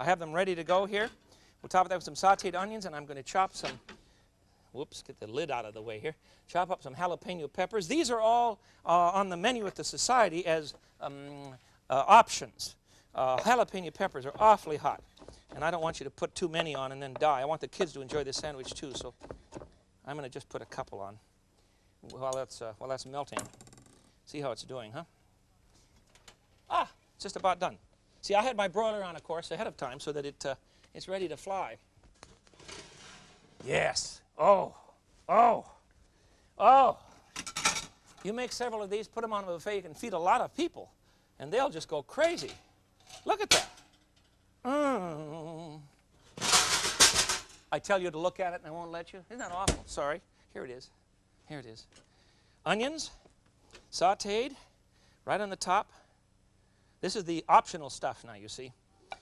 have them ready to go here. We'll top it up with some sauteed onions, and I'm going to chop some, whoops, get the lid out of the way here. Chop up some jalapeno peppers. These are all on the menu at the Society as options. Jalapeno peppers are awfully hot, and I don't want you to put too many on and then die. I want the kids to enjoy this sandwich too, so I'm going to just put a couple on while that's melting. See how it's doing, huh? Ah, it's just about done. See, I had my broiler on, of course, ahead of time so that it's ready to fly. Yes. Oh, oh, oh. You make several of these, put them on a buffet, you can feed a lot of people, and they'll just go crazy. Look at that. I tell you to look at it and I won't let you. Isn't that awful? Sorry. Here it is. Here it is. Onions, sauteed, right on the top. This is the optional stuff now, you see.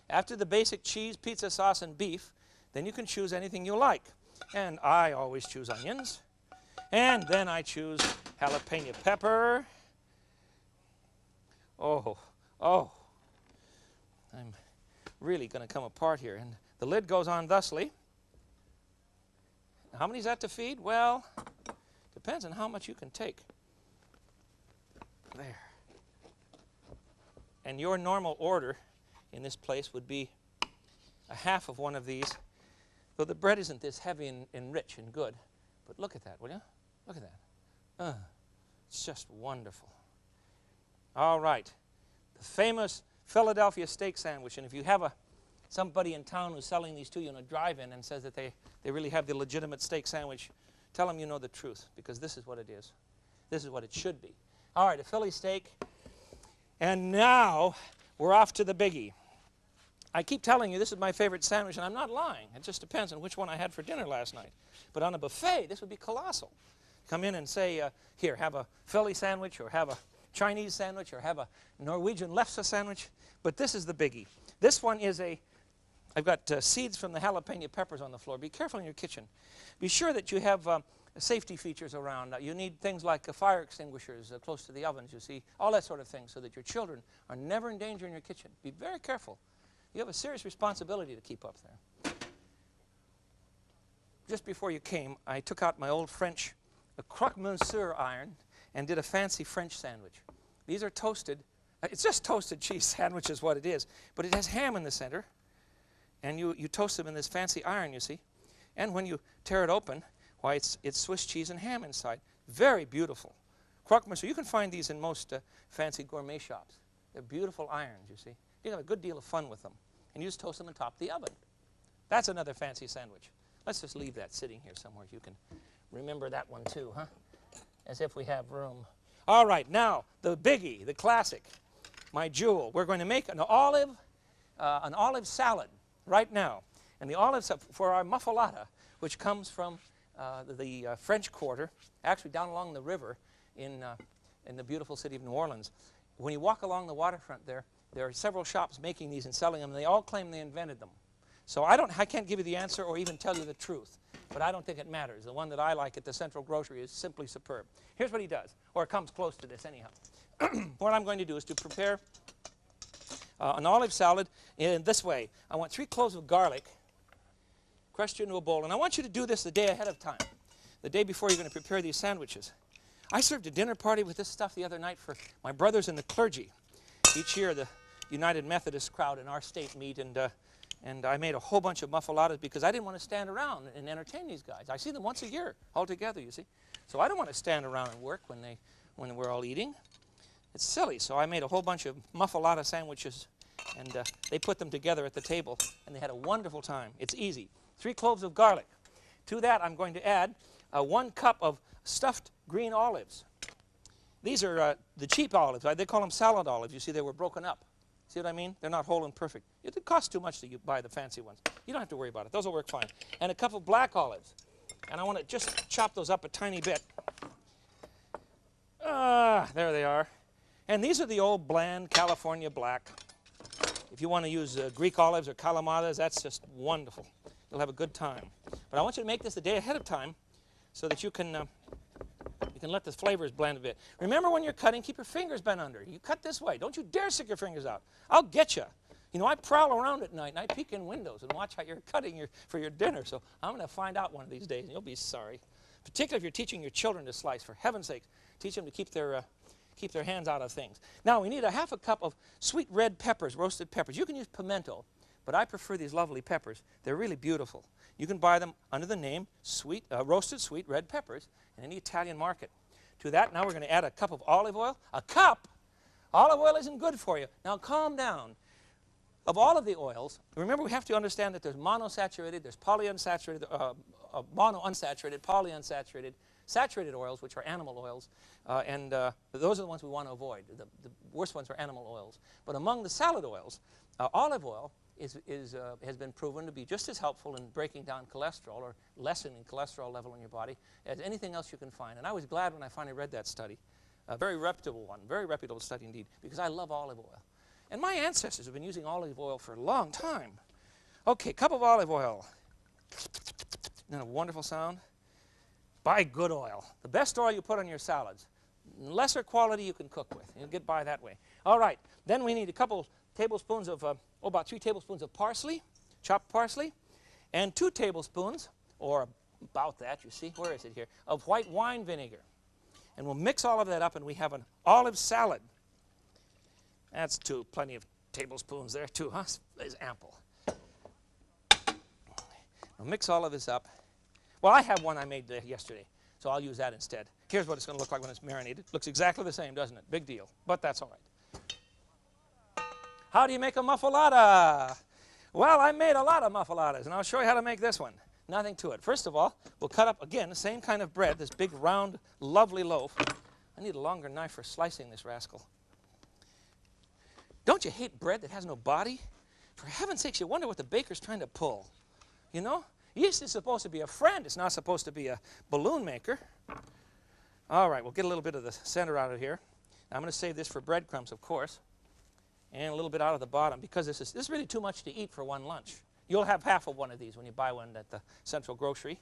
After the basic cheese, pizza sauce, and beef, then you can choose anything you like. And I always choose onions. And then I choose jalapeno pepper. Oh, oh. I'm really going to come apart here. And the lid goes on thusly. How many is that to feed? Well, depends on how much you can take. There. And your normal order in this place would be a half of one of these, though the bread isn't this heavy and rich and good. But look at that, will you? Look at that. It's just wonderful. All right. The famous Philadelphia steak sandwich. And if you have somebody in town who's selling these to you in a drive-in and says that they really have the legitimate steak sandwich, tell them you know the truth, because this is what it is. This is what it should be. All right, a Philly steak. And now we're off to the biggie. I keep telling you this is my favorite sandwich, and I'm not lying. It just depends on which one I had for dinner last night. But on a buffet, this would be colossal. Come in and say, here, have a Philly sandwich, or have a Chinese sandwich, or have a Norwegian lefse sandwich. But this is the biggie. This one is I've got seeds from the jalapeno peppers on the floor. Be careful in your kitchen. Be sure that you have safety features around. You need things like fire extinguishers close to the ovens, you see, all that sort of thing, so that your children are never in danger in your kitchen. Be very careful. You have a serious responsibility to keep up there. Just before you came, I took out my old French croque-monsieur iron and did a fancy French sandwich. These are toasted. It's just toasted cheese sandwich is what it is, but it has ham in the center, and you toast them in this fancy iron, you see. And when you tear it open, why, it's Swiss cheese and ham inside. Very beautiful. Croque-monsieur, you can find these in most fancy gourmet shops. They're beautiful irons, you see. You can have a good deal of fun with them. And you just toast them on top of the oven. That's another fancy sandwich. Let's just leave that sitting here somewhere. You can remember that one too, huh? As if we have room. All right, now, the biggie, the classic, my jewel. We're going to make an olive salad right now. And the olive for our muffalata, which comes from the French Quarter, actually down along the river in the beautiful city of New Orleans. When you walk along the waterfront there are several shops making these and selling them, and they all claim they invented them. So I can't give you the answer or even tell you the truth, but I don't think it matters. The one that I like at the Central Grocery is simply superb. Here's what he does, or it comes close to this anyhow. What I'm going to do is to prepare an olive salad in this way. I want 3 cloves of garlic crushed into a bowl, and I want you to do this the day ahead of time, the day before you're going to prepare these sandwiches. I served a dinner party with this stuff the other night for my brothers in the clergy. Each year the United Methodist crowd in our state meet, and I made a whole bunch of muffaladas because I didn't want to stand around and entertain these guys. I see them once a year all together, you see. So I don't want to stand around and work when we're all eating. It's silly. So I made a whole bunch of muffalata sandwiches, and they put them together at the table, and they had a wonderful time. It's easy. 3 cloves of garlic. To that I'm going to add 1 cup of stuffed green olives. These are the cheap olives. They call them salad olives. You see, they were broken up. See what I mean? They're not whole and perfect. It costs too much to buy the fancy ones. You don't have to worry about it. Those will work fine. And a cup of black olives. And I want to just chop those up a tiny bit. There they are. And these are the old bland California black. If you want to use Greek olives or calamatas, that's just wonderful. You'll have a good time. But I want you to make this a day ahead of time so that you can let the flavors blend a bit. Remember when you're cutting, keep your fingers bent under. You cut this way. Don't you dare stick your fingers out. I'll get you. You know, I prowl around at night and I peek in windows and watch how you're cutting for your dinner. So I'm going to find out one of these days, and you'll be sorry. Particularly if you're teaching your children to slice. For heaven's sake, teach them to keep their hands out of things. Now, we need a half a cup of sweet red peppers, roasted peppers. You can use pimento, but I prefer these lovely peppers. They're really beautiful. You can buy them under the name roasted sweet red peppers in any Italian market. To that, now we're going to add a cup of olive oil. A cup? Olive oil isn't good for you. Now, calm down. Of all of the oils, remember we have to understand that there's monounsaturated, there's polyunsaturated, monounsaturated, polyunsaturated, saturated oils, which are animal oils, and those are the ones we want to avoid. The worst ones are animal oils. But among the salad oils, olive oil has been proven to be just as helpful in breaking down cholesterol or lessening cholesterol level in your body as anything else you can find. And I was glad when I finally read that study. A very reputable one, very reputable study indeed, because I love olive oil. And my ancestors have been using olive oil for a long time. Okay, cup of olive oil. Isn't that a wonderful sound? Buy good oil. The best oil you put on your salads. Lesser quality you can cook with. You'll get by that way. All right, then we need a couple tablespoons of, about 3 tablespoons of parsley, chopped parsley, and 2 tablespoons, or about that, you see, where is it here, of white wine vinegar. And we'll mix all of that up and we have an olive salad. That's plenty of tablespoons there too, huh? It's ample. I'll mix all of this up. Well, I have one I made yesterday, so I'll use that instead. Here's what it's going to look like when it's marinated. Looks exactly the same, doesn't it? Big deal, but that's all right. How do you make a muffalata? Well, I made a lot of muffalatas, and I'll show you how to make this one. Nothing to it. First of all, we'll cut up, again, the same kind of bread, this big, round, lovely loaf. I need a longer knife for slicing this rascal. Don't you hate bread that has no body? For heaven's sakes, you wonder what the baker's trying to pull. You know? Yeast is supposed to be a friend. It's not supposed to be a balloon maker. All right, we'll get a little bit of the center out of here. I'm going to save this for breadcrumbs, of course, and a little bit out of the bottom, because this is really too much to eat for one lunch. You'll have half of one of these when you buy one at the Central Grocery.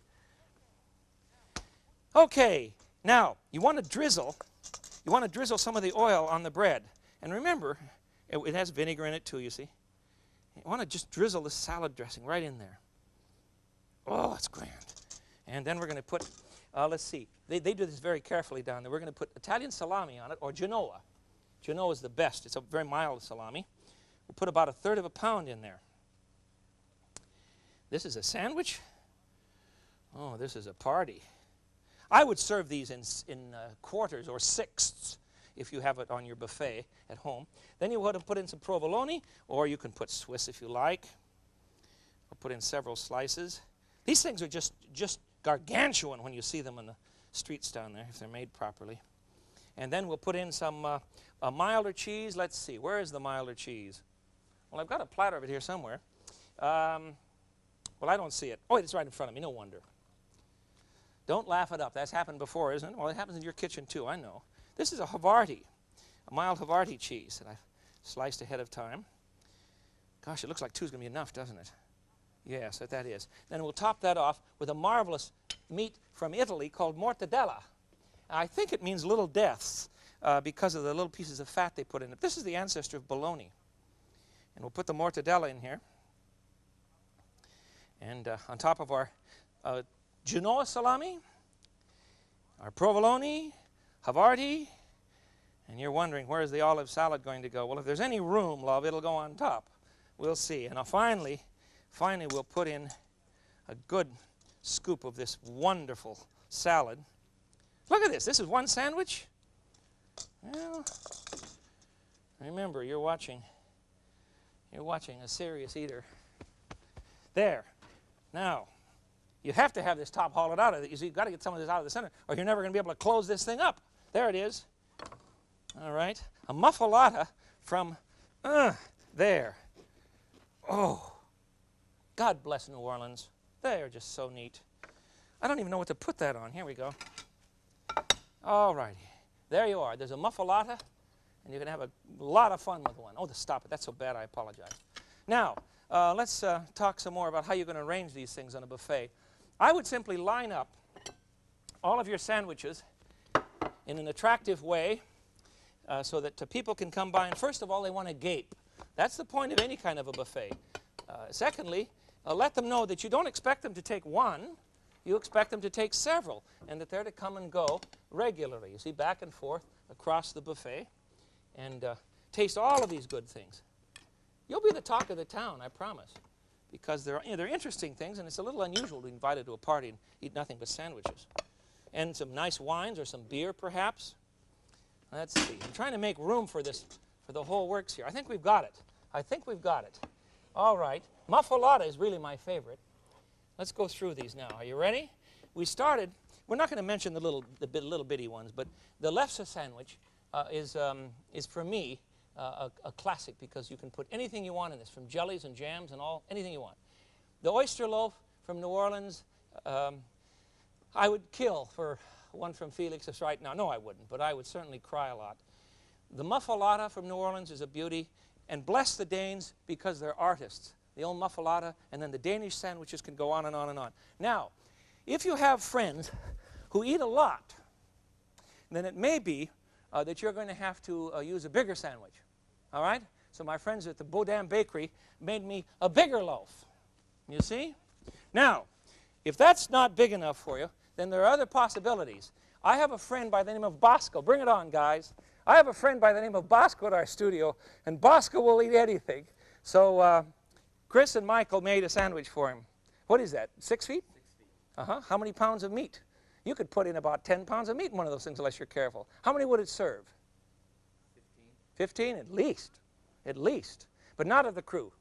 Okay, now you want to drizzle some of the oil on the bread. And remember, it has vinegar in it too, you see. You want to just drizzle the salad dressing right in there. Oh, it's grand. And then we're going to put, let's see, they do this very carefully down there. We're going to put Italian salami on it, or Genoa. Genoa is the best. It's a very mild salami. We'll put about 1/3 of a pound in there. This is a sandwich. Oh, this is a party. I would serve these in quarters or sixths if you have it on your buffet at home. Then you want to put in some provolone, or you can put Swiss if you like, or put in several slices. These things are just gargantuan when you see them in the streets down there, if they're made properly. And then we'll put in some a milder cheese. Let's see, where is the milder cheese? Well, I've got a platter of it here somewhere. Well, I don't see it. Oh, it's right in front of me, no wonder. Don't laugh it up. That's happened before, isn't it? Well, it happens in your kitchen too, I know. This is a Havarti, a mild Havarti cheese that I've sliced ahead of time. Gosh, it looks like 2 is going to be enough, doesn't it? Yes, that is. Then we'll top that off with a marvelous meat from Italy called mortadella. I think it means little deaths because of the little pieces of fat they put in it. This is the ancestor of bologna. And we'll put the mortadella in here. And on top of our Genoa salami, our provolone, Havarti, and you're wondering, where's the olive salad going to go? Well, if there's any room, love, it'll go on top. We'll see. And now finally, we'll put in a good scoop of this wonderful salad. Look at this. This is one sandwich. Well, remember, you're watching a serious eater. There. Now, you have to have this top hollowed out of it. You've got to get some of this out of the center, or you're never going to be able to close this thing up. There it is. All right. A muffalata from there. Oh, God bless New Orleans. They are just so neat. I don't even know what to put that on. Here we go. All righty. There you are. There's a muffalata, and you can have a lot of fun with one. Oh, stop it. That's so bad, I apologize. Now, let's talk some more about how you're going to arrange these things on a buffet. I would simply line up all of your sandwiches in an attractive way so that people can come by. And first of all, they want to gape. That's the point of any kind of a buffet. Secondly, let them know that you don't expect them to take one. You expect them to take several, and that they're to come and go regularly. You see, back and forth across the buffet, and taste all of these good things. You'll be the talk of the town, I promise, because they're interesting things, and it's a little unusual to be invited to a party and eat nothing but sandwiches. And some nice wines or some beer, perhaps. Let's see. I'm trying to make room for this, for the whole works here. I think we've got it. I think we've got it. All right. Muffalata is really my favorite. Let's go through these now. Are you ready? We started. We're not going to mention the little bitty ones, but the lefse sandwich is for me a classic, because you can put anything you want in this, from jellies and jams and anything you want. The oyster loaf from New Orleans, I would kill for one from Felix's right now. No, I wouldn't, but I would certainly cry a lot. The muffalata from New Orleans is a beauty, and bless the Danes because they're artists. The old muffalata, and then the Danish sandwiches can go on and on and on. Now, if you have friends who eat a lot, then it may be that you're going to have to use a bigger sandwich. All right? So my friends at the Baudin Bakery made me a bigger loaf. You see? Now, if that's not big enough for you, then there are other possibilities. I have a friend by the name of Bosco. Bring it on, guys. I have a friend by the name of Bosco at our studio, and Bosco will eat anything. So Chris and Michael made a sandwich for him. What is that, 6 feet? 6 feet. Uh-huh. How many pounds of meat? You could put in about 10 pounds of meat in one of those things unless you're careful. How many would it serve? 15 at least. At least. But not of the crew.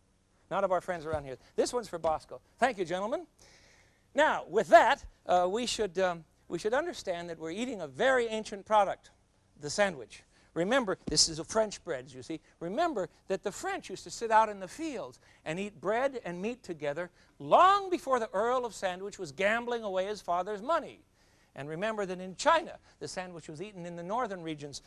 Not of our friends around here. This one's for Bosco. Thank you, gentlemen. Now, with that, we should understand that we're eating a very ancient product, the sandwich. Remember, this is a French bread, you see. Remember that the French used to sit out in the fields and eat bread and meat together long before the Earl of Sandwich was gambling away his father's money. And remember that in China, the sandwich was eaten in the northern regions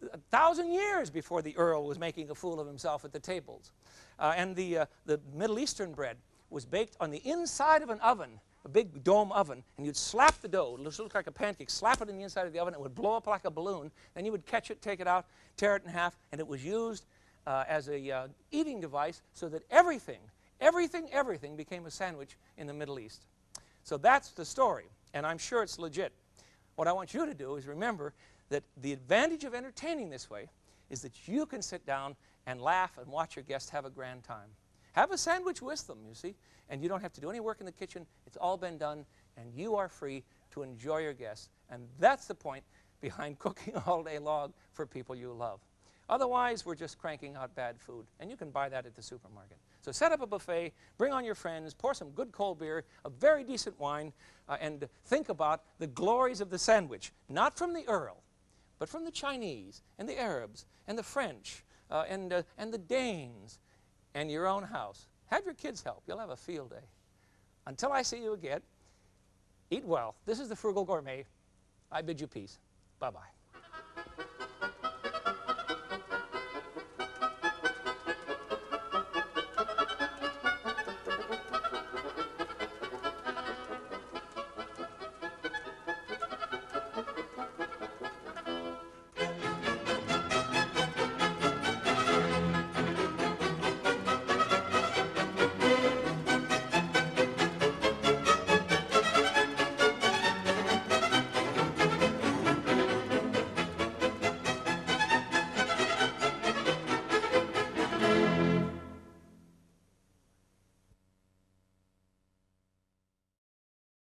1,000 years before the Earl was making a fool of himself at the tables. And the Middle Eastern bread was baked on the inside of an oven, a big dome oven, and you'd slap the dough. It looked like a pancake. Slap it in the inside of the oven. It would blow up like a balloon. Then you would catch it, take it out, tear it in half, and it was used as a eating device so that everything became a sandwich in the Middle East. So that's the story, and I'm sure it's legit. What I want you to do is remember that the advantage of entertaining this way is that you can sit down and laugh and watch your guests have a grand time. Have a sandwich with them, you see, and you don't have to do any work in the kitchen. It's all been done, and you are free to enjoy your guests. And that's the point behind cooking all day long for people you love. Otherwise, we're just cranking out bad food, and you can buy that at the supermarket. So set up a buffet, bring on your friends, pour some good cold beer, a very decent wine, and think about the glories of the sandwich, not from the Earl, but from the Chinese and the Arabs and the French and the Danes and your own house. Have your kids help. You'll have a field day. Until I see you again, eat well. This is the Frugal Gourmet. I bid you peace. Bye-bye.